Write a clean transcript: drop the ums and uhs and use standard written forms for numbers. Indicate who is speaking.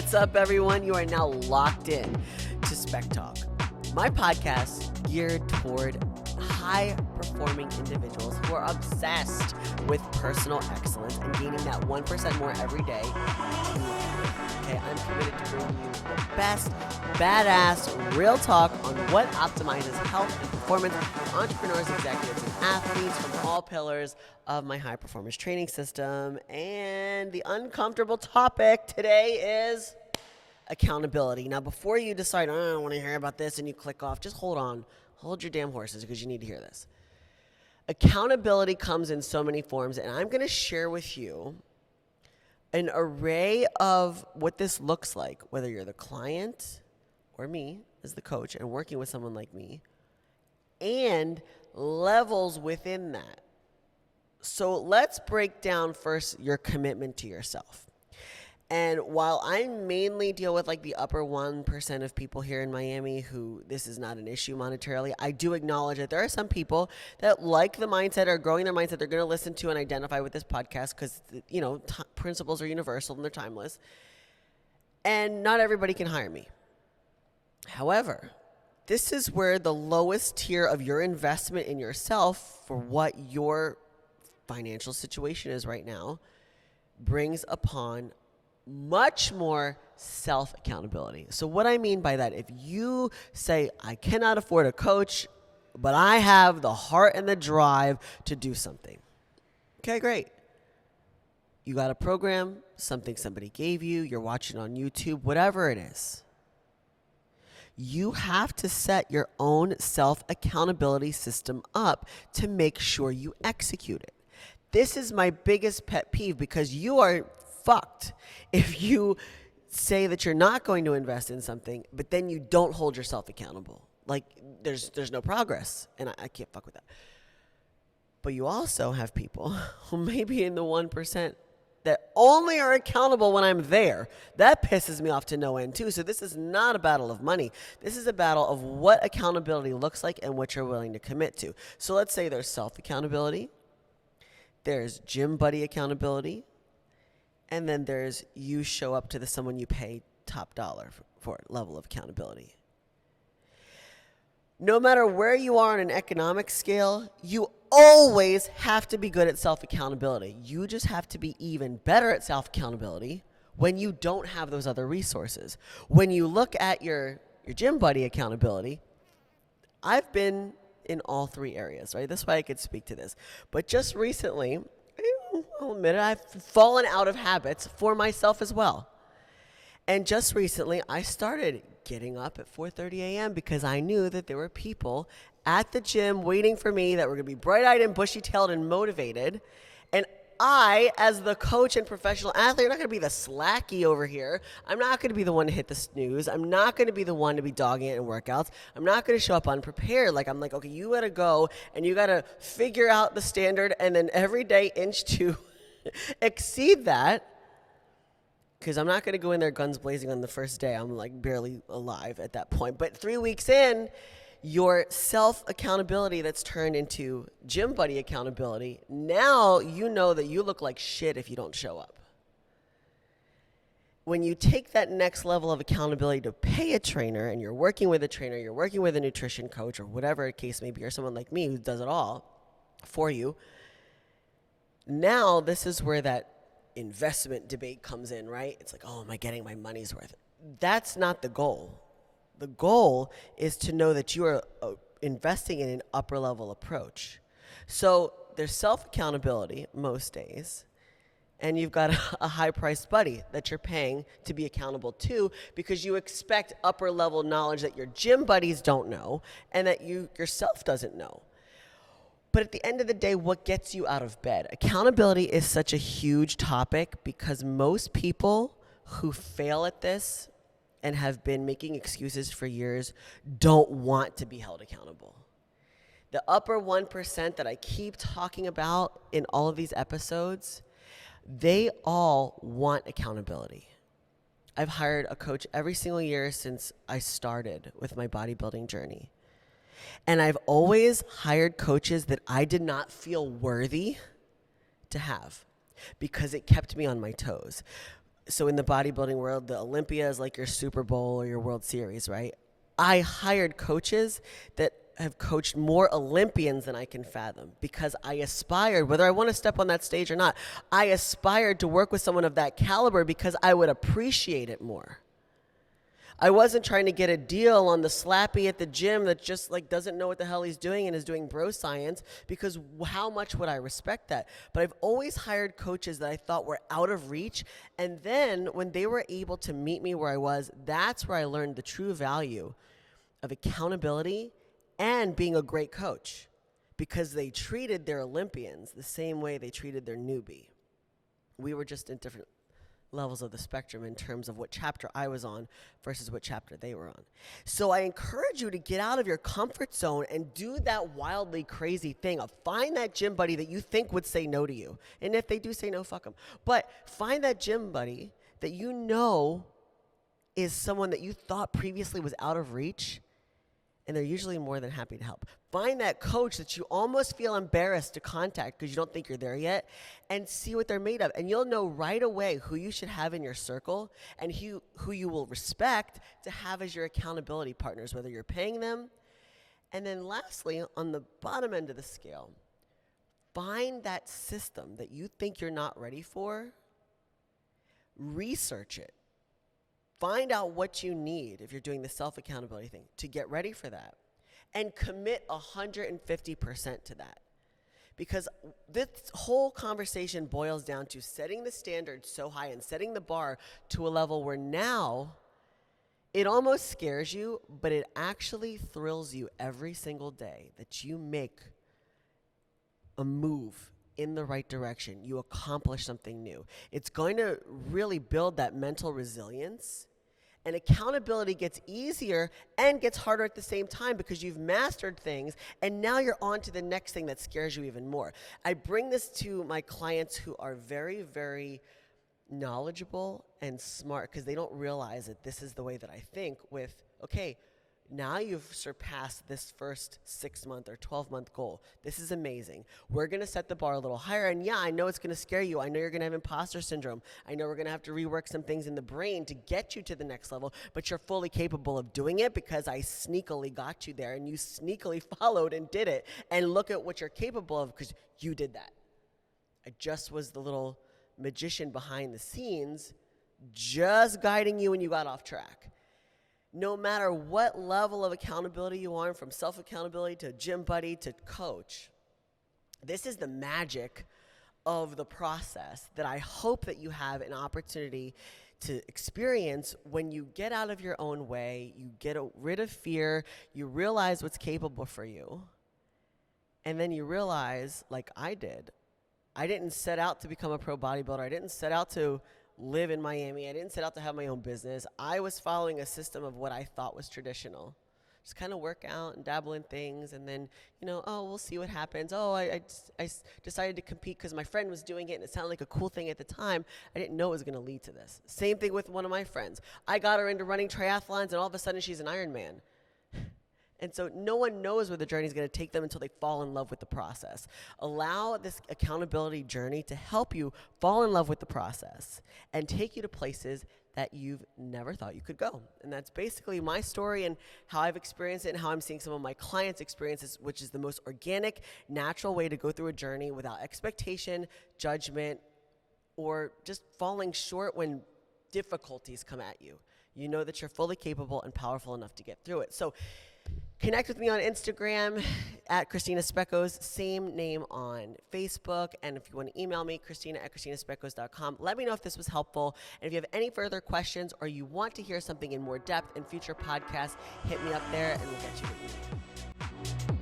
Speaker 1: What's up, everyone? You are now locked in to SpecTalk, my podcast geared toward high-performing individuals who are obsessed with personal excellence and gaining that 1% more every day. Okay, I'm committed to bringing you the best, badass, real talk on what optimizes health and performance for entrepreneurs, executives, and athletes from all pillars of my high-performance training system. And the uncomfortable topic today is accountability. Now, before you decide, I don't want to hear about this, and you click off, just hold on. Hold your damn horses because you need to hear this. Accountability comes in so many forms, and I'm going to share with you an array of what this looks like, whether you're the client or me as the coach and working with someone like me, and levels within that. So let's break down first your commitment to yourself. And while I mainly deal with like the upper 1% of people here in Miami who this is not an issue monetarily, I do acknowledge that there are some people that like the mindset or growing their mindset they're going to listen to and identify with this podcast because, you know, principles are universal and they're timeless. And not everybody can hire me. However, this is where the lowest tier of your investment in yourself for what your financial situation is right now brings upon much more self-accountability. So what I mean by that, if you say, I cannot afford a coach, but I have the heart and the drive to do something. Okay, great. You got a program, something somebody gave you, you're watching on YouTube, whatever it is. You have to set your own self-accountability system up to make sure you execute it. This is my biggest pet peeve because you are fucked if you say that you're not going to invest in something, but then you don't hold yourself accountable. Like there's no progress, and I can't fuck with that. But you also have people who may be in the 1% that only are accountable when I'm there. That pisses me off to no end too. So this is not a battle of money. This is a battle of what accountability looks like and what you're willing to commit to. So let's say there's self-accountability, there's gym buddy accountability, and then there's you show up to someone you pay top dollar for level of accountability. No matter where you are on an economic scale, you always have to be good at self-accountability. You just have to be even better at self-accountability when you don't have those other resources. When you look at your gym buddy accountability, I've been in all three areas, right? That's why I could speak to this. But just recently, I'll admit it, I've fallen out of habits for myself as well. And just recently, I started getting up at 4:30 a.m. because I knew that there were people at the gym waiting for me that were going to be bright-eyed and bushy-tailed and motivated. And I, as the coach and professional athlete, am not going to be the slacky over here. I'm not going to be the one to hit the snooze. I'm not going to be the one to be dogging it in workouts. I'm not going to show up unprepared. Like, I'm like, okay, you got to go and you got to figure out the standard and then every day inch to exceed that. Because I'm not going to go in there guns blazing on the first day. I'm like barely alive at that point. But 3 weeks in, your self-accountability that's turned into gym buddy accountability, now you know that you look like shit if you don't show up. When you take that next level of accountability to pay a trainer, and you're working with a trainer, you're working with a nutrition coach, or whatever the case may be, or someone like me who does it all for you, now this is where that investment debate comes in, right? It's like, oh, am I getting my money's worth? That's not the goal. The goal is to know that you are investing in an upper level approach. So there's self-accountability most days, and you've got a high-priced buddy that you're paying to be accountable to because you expect upper level knowledge that your gym buddies don't know and that you yourself doesn't know. But at the end of the day, what gets you out of bed? Accountability is such a huge topic because most people who fail at this and have been making excuses for years don't want to be held accountable. The upper 1% that I keep talking about in all of these episodes, they all want accountability. I've hired a coach every single year since I started with my bodybuilding journey. And I've always hired coaches that I did not feel worthy to have because it kept me on my toes. So in the bodybuilding world, the Olympia is like your Super Bowl or your World Series, right? I hired coaches that have coached more Olympians than I can fathom because I aspired, whether I want to step on that stage or not, I aspired to work with someone of that caliber because I would appreciate it more. I wasn't trying to get a deal on the slappy at the gym that just like doesn't know what the hell he's doing and is doing bro science, because how much would I respect that? But I've always hired coaches that I thought were out of reach. And then when they were able to meet me where I was, that's where I learned the true value of accountability and being a great coach, because they treated their Olympians the same way they treated their newbie. We were just in different levels of the spectrum in terms of what chapter I was on versus what chapter they were on. So I encourage you to get out of your comfort zone and do that wildly crazy thing of find that gym buddy that you think would say no to you. And if they do say no, fuck them. But find that gym buddy that you know is someone that you thought previously was out of reach, and they're usually more than happy to help. Find that coach that you almost feel embarrassed to contact because you don't think you're there yet, and see what they're made of. And you'll know right away who you should have in your circle and who you will respect to have as your accountability partners, whether you're paying them. And then lastly, on the bottom end of the scale, find that system that you think you're not ready for, research it. Find out what you need if you're doing the self-accountability thing to get ready for that, and commit 150% to that. Because this whole conversation boils down to setting the standard so high and setting the bar to a level where now it almost scares you, but it actually thrills you every single day that you make a move in the right direction. You accomplish something new. It's going to really build that mental resilience. And accountability gets easier and gets harder at the same time because you've mastered things, and now you're on to the next thing that scares you even more. I bring this to my clients who are very, very knowledgeable and smart because they don't realize that this is the way that I think with, okay, now you've surpassed this first 6-month or 12-month goal. This is amazing. We're going to set the bar a little higher. And yeah, I know it's going to scare you. I know you're going to have imposter syndrome. I know we're going to have to rework some things in the brain to get you to the next level, but you're fully capable of doing it because I sneakily got you there and you sneakily followed and did it. And look at what you're capable of because you did that. I just was the little magician behind the scenes, just guiding you when you got off track. No matter what level of accountability you are, from self-accountability to gym buddy to coach, this is the magic of the process that I hope that you have an opportunity to experience when you get out of your own way, you get rid of fear, you realize what's capable for you, and then you realize, like I did, I didn't set out to become a pro bodybuilder. I didn't set out to live in Miami. I didn't set out to have my own business. I was following a system of what I thought was traditional. Just kind of work out and dabble in things, and then, oh, we'll see what happens. Oh, I decided to compete because my friend was doing it, and it sounded like a cool thing at the time. I didn't know it was going to lead to this. Same thing with one of my friends. I got her into running triathlons, and all of a sudden she's an Ironman. And so no one knows where the journey is going to take them until they fall in love with the process. Allow this accountability journey to help you fall in love with the process and take you to places that you've never thought you could go. And that's basically my story and how I've experienced it and how I'm seeing some of my clients' experiences, which is the most organic, natural way to go through a journey without expectation, judgment, or just falling short when difficulties come at you. You know that you're fully capable and powerful enough to get through it. So connect with me on Instagram at Christina Speckos, same name on Facebook. And if you want to email me, Christina@ChristinaSpeckos.com. Let me know if this was helpful. And if you have any further questions or you want to hear something in more depth in future podcasts, hit me up there and we'll get you what you need.